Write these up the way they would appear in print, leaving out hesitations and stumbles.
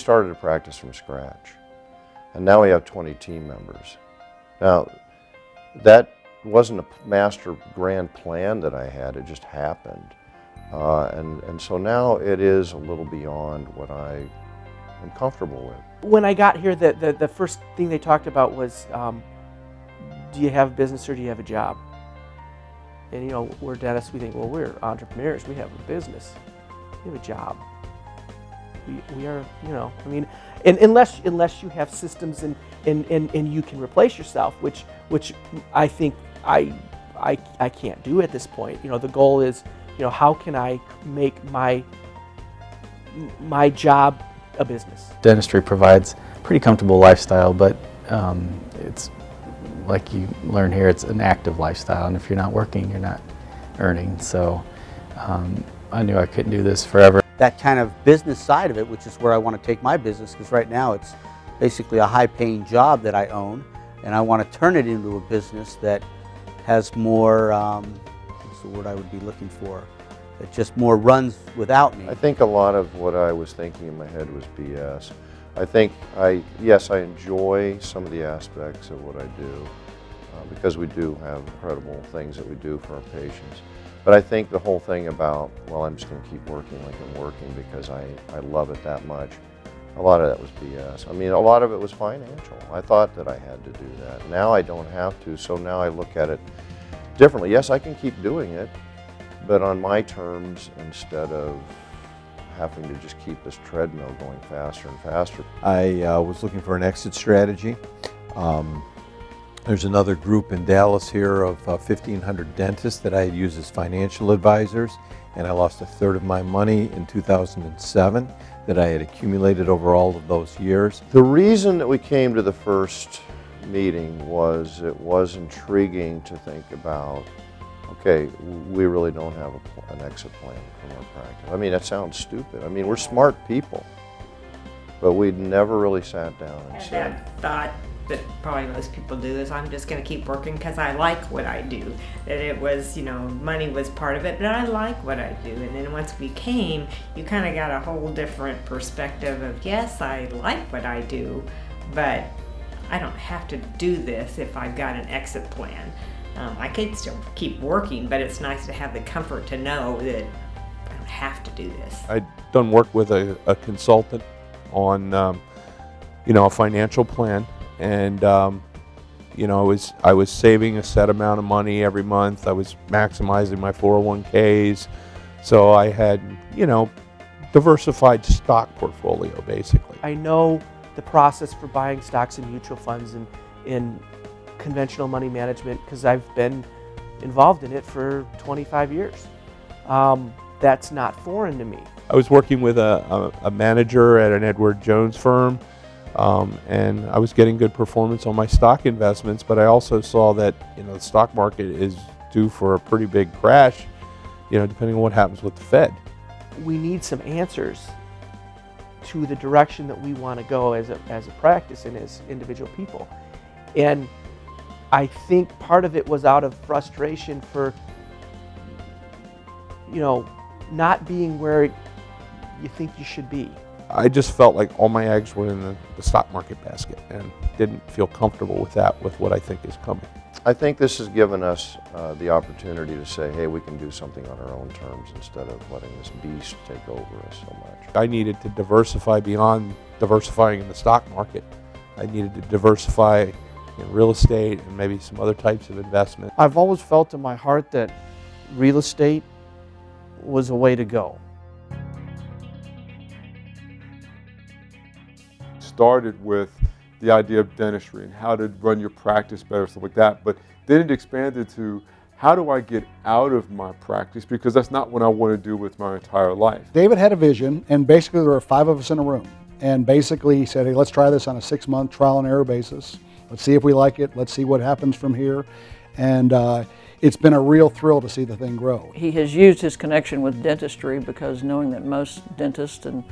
started a practice from scratch, and now we have 20 team members. Now, that wasn't a master grand plan that I had, it just happened. And so now it is a little beyond what I am comfortable with. When I got here, the first thing they talked about was, do you have a business or do you have a job? And you know, we're dentists, we think, well, we're entrepreneurs, we have a business, we have a job. We are, you know, I mean, and unless you have systems and you can replace yourself, which I think I can't do at this point. You know, the goal is, you know, how can I make my job a business? Dentistry provides a pretty comfortable lifestyle, but it's like you learn here, it's an active lifestyle, and if you're not working, you're not earning. So I knew I couldn't do this forever. That kind of business side of it, which is where I want to take my business, because right now it's basically a high-paying job that I own, and I want to turn it into a business that has more, what's the word I would be looking for, that just more runs without me. I think a lot of what I was thinking in my head was BS. I think yes, I enjoy some of the aspects of what I do, because we do have incredible things that we do for our patients. But I think the whole thing about, well, I'm just going to keep working like I'm working because I love it that much, a lot of that was BS. I mean, a lot of it was financial. I thought that I had to do that. Now I don't have to, so now I look at it differently. Yes, I can keep doing it, but on my terms instead of having to just keep this treadmill going faster and faster. I was looking for an exit strategy. There's another group in Dallas here of 1,500 dentists that I had used as financial advisors, and I lost a third of my money in 2007 that I had accumulated over all of those years. The reason that we came to the first meeting was it was intriguing to think about, okay, we really don't have an exit plan from our practice. I mean, that sounds stupid. I mean, we're smart people, but we'd never really sat down and said. That thought that probably most people do is, I'm just going to keep working because I like what I do. That it was, you know, money was part of it, but I like what I do. And then once we came, you kind of got a whole different perspective of, yes, I like what I do, but I don't have to do this if I've got an exit plan. I could still keep working, but it's nice to have the comfort to know that I don't have to do this. I'd done work with a consultant on, you know, a financial plan, and you know, I was saving a set amount of money every month. I was maximizing my 401ks, so I had, you know, diversified stock portfolio basically. I know the process for buying stocks and mutual funds and in conventional money management because I've been involved in it for 25 years. That's not foreign to me. I was working with a manager at an Edward Jones firm, and I was getting good performance on my stock investments, but I also saw that, you know, the stock market is due for a pretty big crash, you know, depending on what happens with the Fed. We need some answers to the direction that we want to go as a practice and as individual people. And I think part of it was out of frustration for, you know, not being where you think you should be. I just felt like all my eggs were in the stock market basket and didn't feel comfortable with that, with what I think is coming. I think this has given us the opportunity to say, hey, we can do something on our own terms instead of letting this beast take over us so much. I needed to diversify beyond diversifying in the stock market. I needed to diversify in real estate and maybe some other types of investment. I've always felt in my heart that real estate was a way to go. Started with the idea of dentistry and how to run your practice better, stuff like that, but then it expanded to how do I get out of my practice, because that's not what I want to do with my entire life. David had a vision, and basically there were 5 of us in a room, and basically he said, hey, let's try this on a 6-month trial and error basis. Let's see if we like it. Let's see what happens from here. And it's been a real thrill to see the thing grow. He has used his connection with dentistry because knowing that most dentists and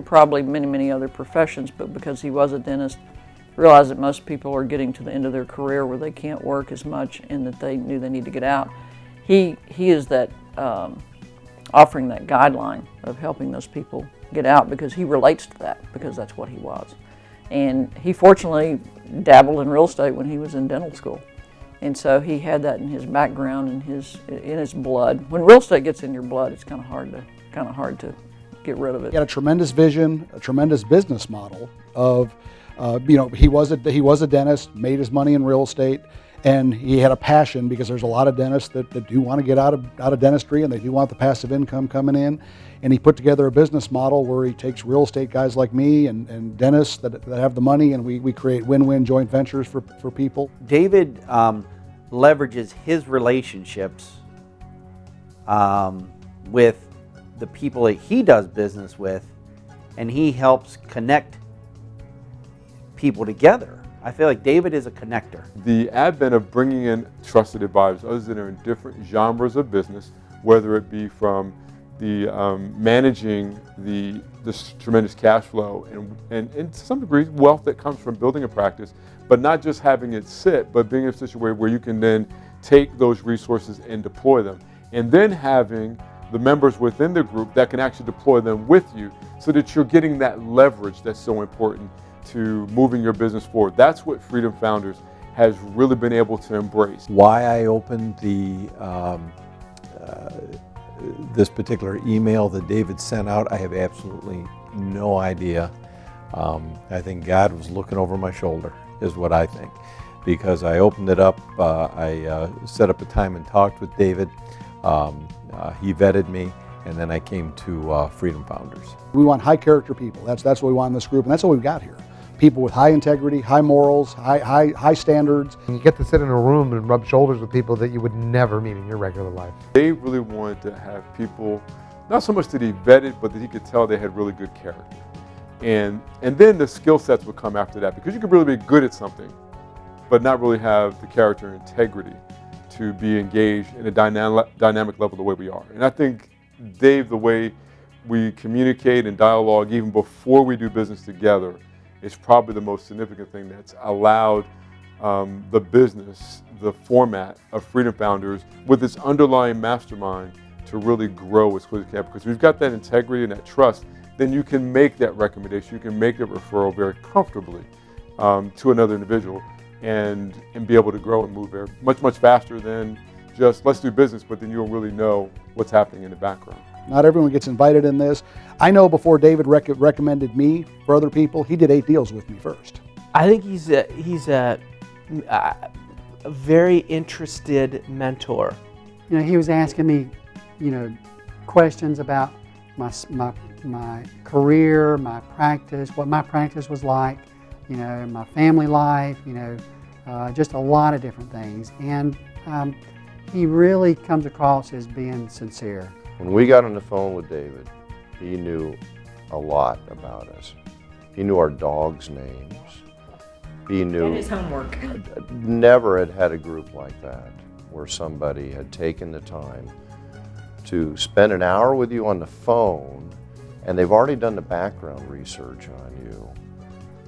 probably many other professions, but because he was a dentist, realized that most people are getting to the end of their career where they can't work as much and that they knew they need to get out. He is that offering that guideline of helping those people get out because he relates to that, because that's what he was. And he fortunately dabbled in real estate when he was in dental school. And so he had that in his background and in his blood. When real estate gets in your blood, it's kind of hard to get rid of it. He had a tremendous vision, a tremendous business model of, he was a dentist, made his money in real estate, and he had a passion because there's a lot of dentists that do want to get out of dentistry and they do want the passive income coming in. And he put together a business model where he takes real estate guys like me and dentists that have the money, and we create win-win joint ventures for people. David leverages his relationships with the people that he does business with, and he helps connect people together. I feel like David is a connector. The advent of bringing in trusted advisors, others that are in different genres of business, whether it be from the managing this tremendous cash flow and to some degree wealth that comes from building a practice, but not just having it sit, but being in a situation where you can then take those resources and deploy them, and then having the members within the group that can actually deploy them with you, so that you're getting that leverage that's so important to moving your business forward. That's what Freedom Founders has really been able to embrace. Why I opened this particular email that David sent out, I have absolutely no idea. I think God was looking over my shoulder, is what I think, because I opened it up, I set up a time and talked with David. He vetted me, and then I came to Freedom Founders. We want high character people. That's what we want in this group, and that's what we've got here. People with high integrity, high morals, high standards. You get to sit in a room and rub shoulders with people that you would never meet in your regular life. They really wanted to have people, not so much that he vetted, but that he could tell they had really good character. And then the skill sets would come after that, because you could really be good at something, but not really have the character and integrity to be engaged in a dynamic level the way we are. And I think, Dave, the way we communicate and dialogue even before we do business together is probably the most significant thing that's allowed the business, the format of Freedom Founders with its underlying mastermind to really grow as quickly as it can. Because if you've got that integrity and that trust, then you can make that recommendation, you can make that referral very comfortably to another individual and be able to grow and move very much faster than just let's do business, but then you don't really know what's happening in the background. Not everyone gets invited in this. I know before David recommended me for other people, he did 8 deals with me first. I think he's a very interested mentor. He was asking me, questions about my career, my practice, what my practice was like, my family life, just a lot of different things. And he really comes across as being sincere. When we got on the phone with David, he knew a lot about us. He knew our dogs' names. He knew his homework. Never had a group like that where somebody had taken the time to spend an hour with you on the phone, and they've already done the background research on you.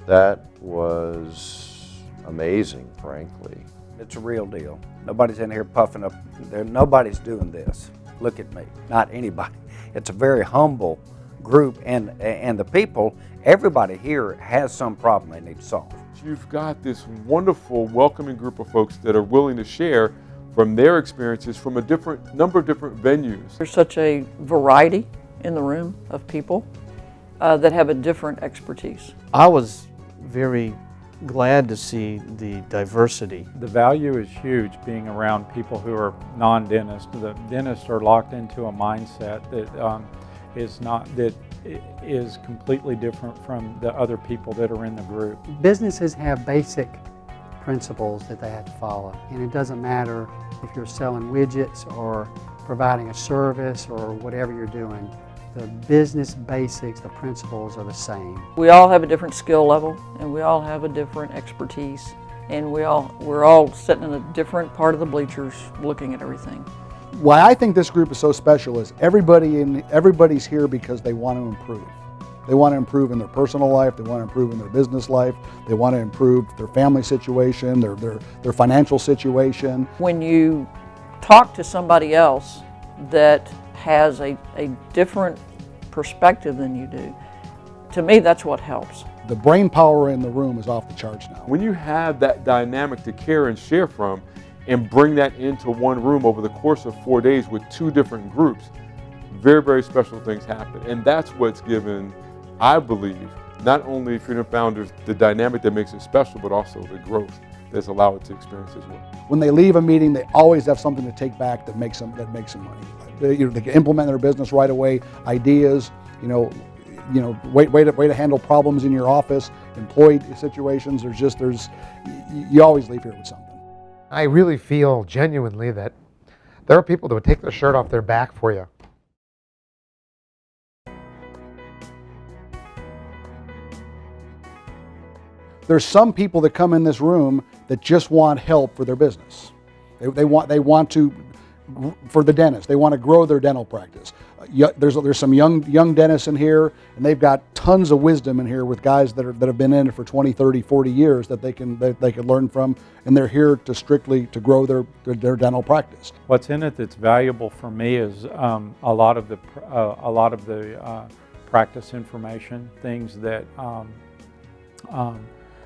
That was amazing, frankly. It's a real deal. Nobody's in here puffing up. Nobody's doing this. Look at me, not anybody. It's a very humble group, and the people, everybody here has some problem they need to solve. You've got this wonderful, welcoming group of folks that are willing to share from their experiences from a number of different venues. There's such a variety in the room of people that have a different expertise. I was very glad to see the diversity. The value is huge being around people who are non-dentists. The dentists are locked into a mindset that is completely different from the other people that are in the group. Businesses have basic principles that they have to follow, and it doesn't matter if you're selling widgets or providing a service or whatever you're doing. The business basics, the principles are the same. We all have a different skill level, and we all have a different expertise, and we're all sitting in a different part of the bleachers looking at everything. Why I think this group is so special is everybody's here because they want to improve. They want to improve in their personal life, they want to improve in their business life, they want to improve their family situation, their financial situation. When you talk to somebody else that has a different perspective than you do, to me, that's what helps. The brain power in the room is off the charts now. When you have that dynamic to care and share from and bring that into one room over the course of 4 days with 2 different groups, very, very special things happen. And that's what's given, I believe, not only Freedom Founders the dynamic that makes it special, but also the growth that's allowed it to experience as well. When they leave a meeting, they always have something to take back that makes them money. They can implement their business right away, ideas, way to handle problems in your office, employee situations. You always leave here with something. I really feel genuinely that there are people that would take their shirt off their back for you. There's some people that come in this room that just want help for their business. They want to, for the dentist, they want to grow their dental practice. There's some young dentists in here, and they've got tons of wisdom in here with guys that have been in it for 20, 30, 40 years that they can learn from, and they're here to strictly to grow their dental practice. What's in it that's valuable for me is a lot of the practice information, things that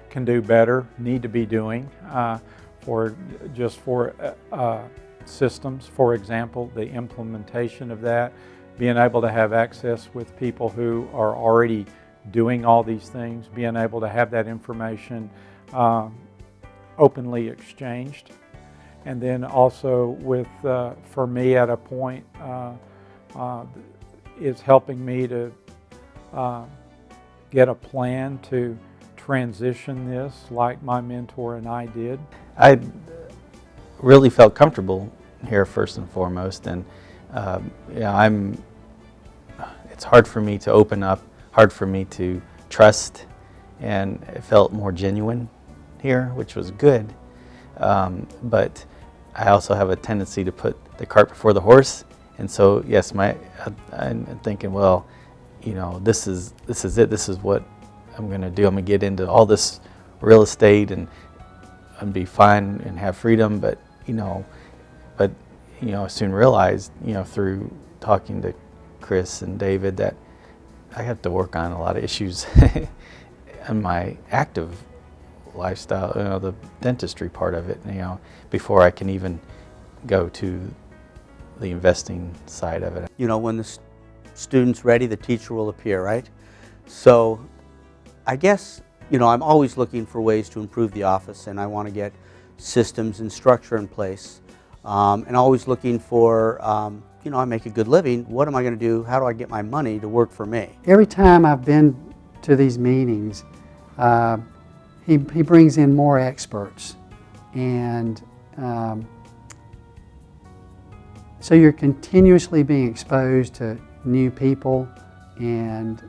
can do better, need to be doing for systems. For example, the implementation of that, being able to have access with people who are already doing all these things, being able to have that information openly exchanged. And then also for me at a point, is helping me to get a plan to transition this like my mentor and I did. I really felt comfortable here first and foremost, and it's hard for me to open up, hard for me to trust, and it felt more genuine here, which was good. But I also have a tendency to put the cart before the horse, and so yes, I'm thinking, well, this is it. This is what I'm going to do. I'm going to get into all this real estate and be fine and have freedom, but I soon realized, through talking to Chris and David, that I have to work on a lot of issues in my active lifestyle, the dentistry part of it, before I can even go to the investing side of it. When the student's ready, the teacher will appear, right? So I guess, I'm always looking for ways to improve the office, and I want to get systems and structure in place. And always looking for, I make a good living. What am I going to do? How do I get my money to work for me? Every time I've been to these meetings, he brings in more experts. And so you're continuously being exposed to new people and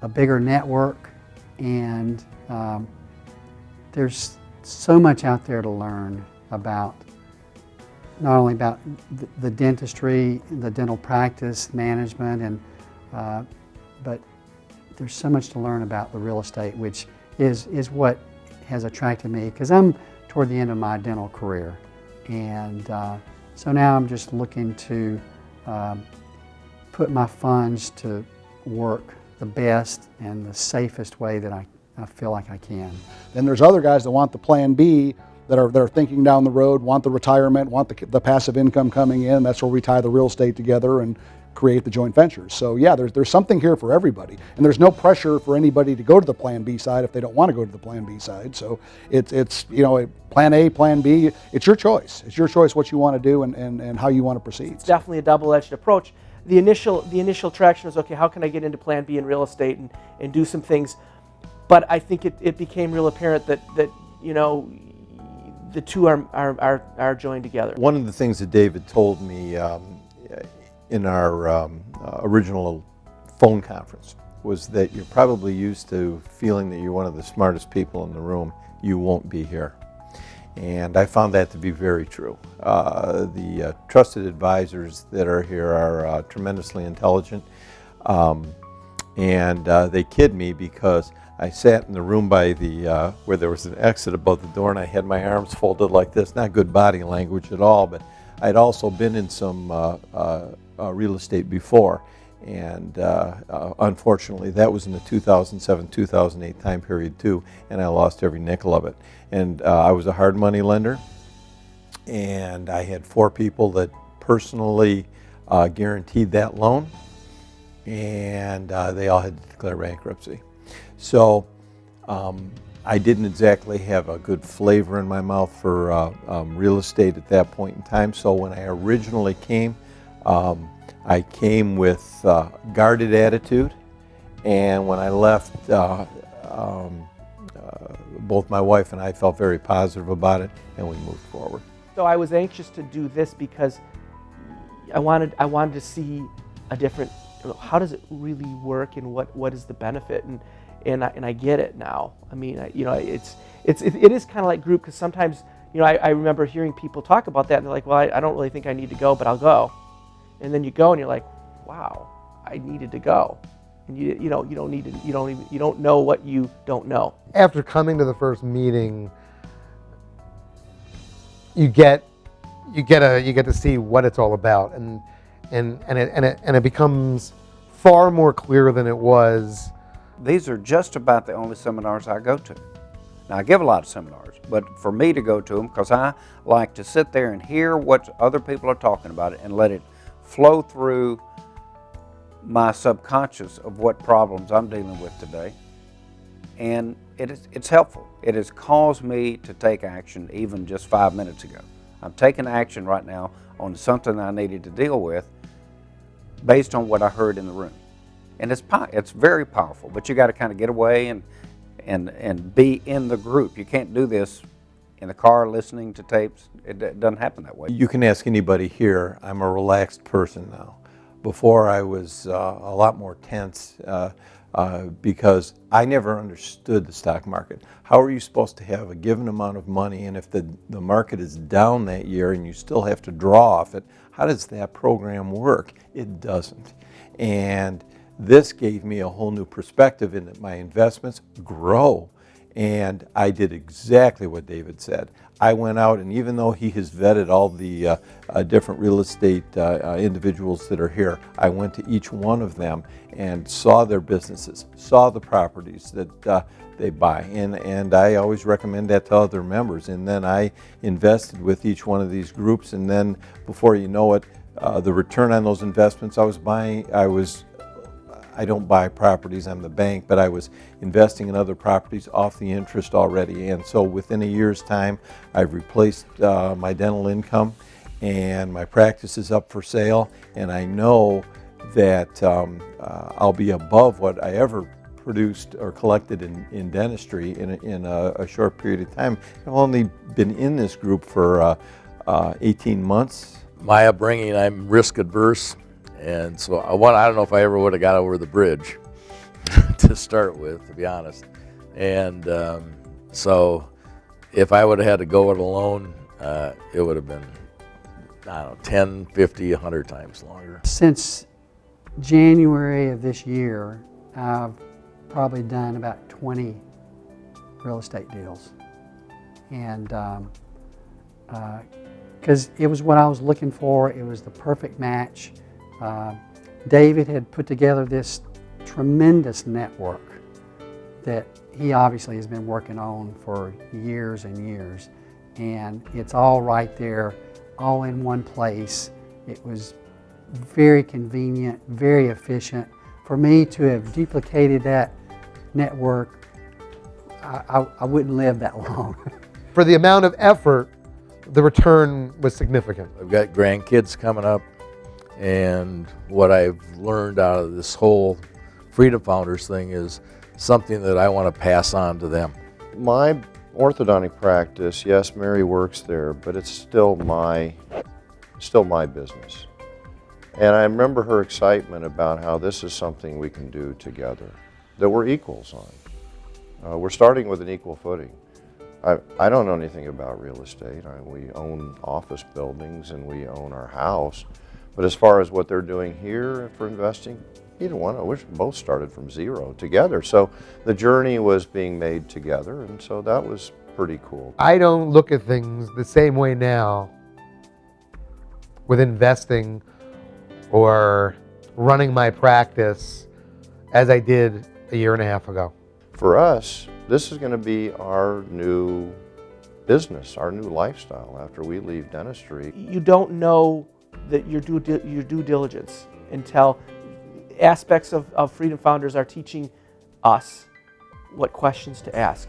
a bigger network, and there's so much out there to learn about, not only about the dentistry, the dental practice management, and but there's so much to learn about the real estate, which is what has attracted me, because I'm toward the end of my dental career, and so now I'm just looking to put my funds to work the best and the safest way that I feel like I can. Then there's other guys that want the plan B, that are thinking down the road, want the retirement, want the passive income coming in. That's where we tie the real estate together and create the joint ventures. So yeah, there's something here for everybody, and there's no pressure for anybody to go to the plan B side if they don't want to go to the plan B side. So it's plan A, plan B. It's your choice. It's your choice what you want to do and how you want to proceed. It's definitely a double-edged approach. The initial traction was, okay, how can I get into plan B in real estate and do some things? But I think it became real apparent that the two are joined together. One of the things that David told me in our original phone conference was that you're probably used to feeling that you're one of the smartest people in the room. You won't be here. And I found that to be very true. The trusted advisors that are here are tremendously intelligent, and they kid me because I sat in the room by the where there was an exit above the door, and I had my arms folded like this. Not good body language at all, but I'd also been in some real estate before, And unfortunately, that was in the 2007-2008 time period too, and I lost every nickel of it. And I was a hard money lender, and I had 4 people that personally guaranteed that loan, and they all had to declare bankruptcy. So I didn't exactly have a good flavor in my mouth for real estate at that point in time. So when I originally came, I came with guarded attitude, and when I left, both my wife and I felt very positive about it, and we moved forward. So I was anxious to do this because I wanted to see a different, how does it really work, and what is the benefit, and I get it now. I mean, it is kind of like group, because sometimes, I remember hearing people talk about that, and they're like, well, I don't really think I need to go, but I'll go. And then you go and you're like, wow, I needed to go. And you don't know what you don't know. After coming to the first meeting, you get to see what it's all about, and it becomes far more clear than it was. These are just about the only seminars I go to. Now, I give a lot of seminars, but for me to go to them, because I like to sit there and hear what other people are talking about and let it flow through my subconscious of what problems I'm dealing with today. And it's helpful. It has caused me to take action even just 5 minutes ago. I'm taking action right now on something I needed to deal with based on what I heard in the room. And it's very powerful, but you got to kind of get away and be in the group. You can't do this in the car listening to tapes. It doesn't happen that way. You can ask anybody here. I'm a relaxed person now. Before I was a lot more tense because I never understood the stock market. How are you supposed to have a given amount of money, and if the market is down that year and you still have to draw off it, how does that program work? It doesn't. And this gave me a whole new perspective in that my investments grow. And I did exactly what David said. I went out, and even though he has vetted all the different real estate individuals that are here, I went to each one of them and saw their businesses, saw the properties that they buy. And I always recommend that to other members. And then I invested with each one of these groups, and then before you know it, the return on those investments I don't buy properties, I'm the bank, but I was investing in other properties off the interest already. And so within a year's time, I've replaced my dental income, and my practice is up for sale. And I know that I'll be above what I ever produced or collected in dentistry in a short period of time. I've only been in this group for 18 months. My upbringing, I'm risk adverse. And so I don't know if I ever would have got over the bridge to start with, to be honest. And so if I would have had to go it alone, it would have been, I don't know, 10, 50, 100 times longer. Since January of this year, I've probably done about 20 real estate deals. And because it was what I was looking for, it was the perfect match. David had put together this tremendous network that he obviously has been working on for years and years, and it's all right there, all in one place. It was very convenient, very efficient. For me to have duplicated that network, I wouldn't live that long. For the amount of effort, the return was significant. I've got grandkids coming up. And what I've learned out of this whole Freedom Founders thing is something that I want to pass on to them. My orthodontic practice, yes, Mary works there, but it's still my business. And I remember her excitement about how this is something we can do together, that we're equals on. We're starting with an equal footing. I don't know anything about real estate. We own office buildings and we own our house. But as far as what they're doing here for investing, either one of us both started from zero together. So the journey was being made together, and so that was pretty cool. I don't look at things the same way now with investing or running my practice as I did a year and a half ago. For us, this is going to be our new business, our new lifestyle after we leave dentistry. You don't know that your due diligence until aspects of Freedom Founders are teaching us what questions to ask,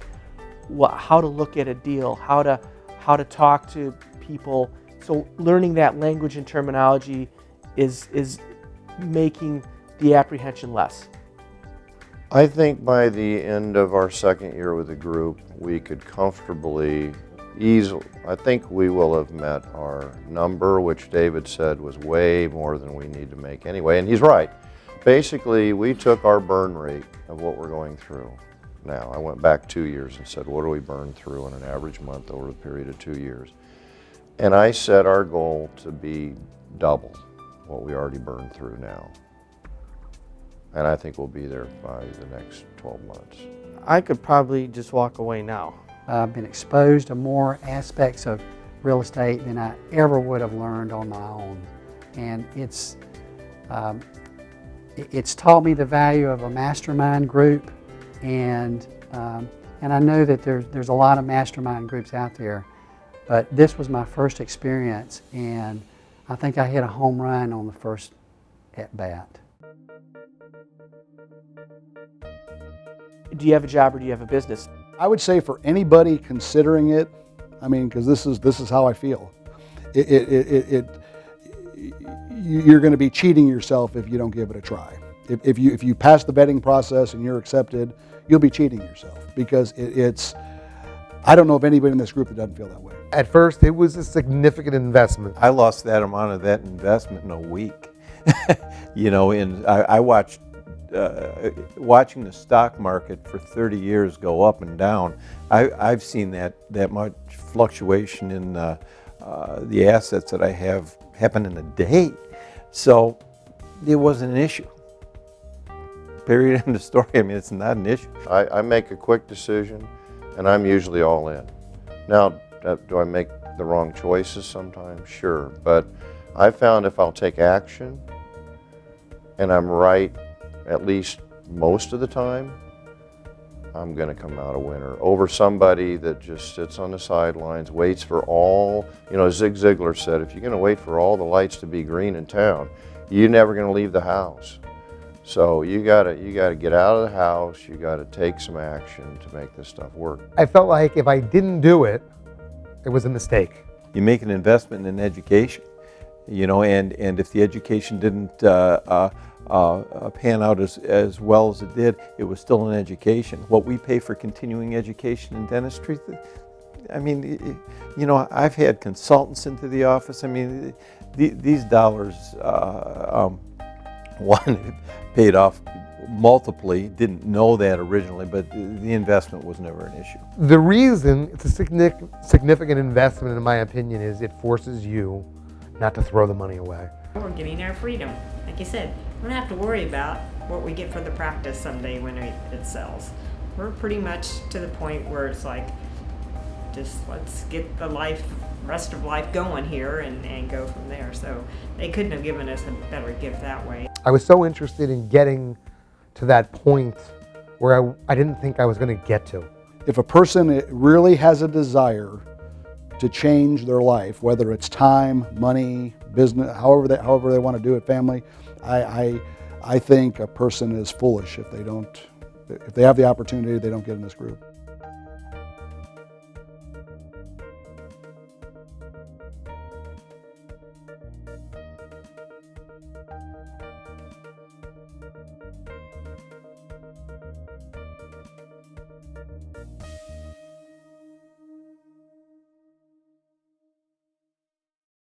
how to look at a deal, how to talk to people. So learning that language and terminology is making the apprehension less. I think by the end of our second year with the group, we could comfortably, easily, I think we will have met our number, which David said was way more than we need to make anyway, and he's right. Basically, we took our burn rate of what we're going through now. I went back 2 years and said, what do we burn through in an average month over the period of 2 years? And I set our goal to be double what we already burned through now. And I think we'll be there by the next 12 months. I could probably just walk away now. I've been exposed to more aspects of real estate than I ever would have learned on my own. And it's taught me the value of a mastermind group, and I know that there's a lot of mastermind groups out there, but this was my first experience, and I think I hit a home run on the first at bat. Do you have a job or do you have a business? I would say for anybody considering it, I mean, because this is how I feel. You're going to be cheating yourself if you don't give it a try. If you pass the vetting process and you're accepted, you'll be cheating yourself, because I don't know of anybody in this group that doesn't feel that way. At first, it was a significant investment. I lost that amount of that investment in a week. You know, and I watched watching the stock market for 30 years go up and down. I've seen that much fluctuation in the assets that I have happen in a day. So it wasn't an issue. Period, end of story. I mean, it's not an issue. I make a quick decision, and I'm usually all in. Now, do I make the wrong choices sometimes? Sure, but I found if I'll take action, and I'm right at least most of the time, I'm going to come out a winner over somebody that just sits on the sidelines, waits for all, you know, Zig Ziglar said, if you're going to wait for all the lights to be green in town, you're never going to leave the house. So you gotta get out of the house, you gotta take some action to make this stuff work. I felt like if I didn't do it, it was a mistake. You make an investment in education, you know, and if the education didn't pan out as well as it did, it was still an education. What we pay for continuing education in dentistry, I mean, you know, I've had consultants into the office. I mean, these dollars, one, paid off multiply, didn't know that originally, but the investment was never an issue. The reason it's a significant investment, in my opinion, is it forces you not to throw the money away. We're getting our freedom. Like you said, we don't have to worry about what we get for the practice someday when it sells. We're pretty much to the point where it's like, just let's get the rest of life going here and go from there. So they couldn't have given us a better gift that way. I was so interested in getting to that point where I didn't think I was going to get to. If a person really has a desire to change their life, whether it's time, money, business, however they want to do it, family, I think a person is foolish if they have the opportunity, they don't get in this group.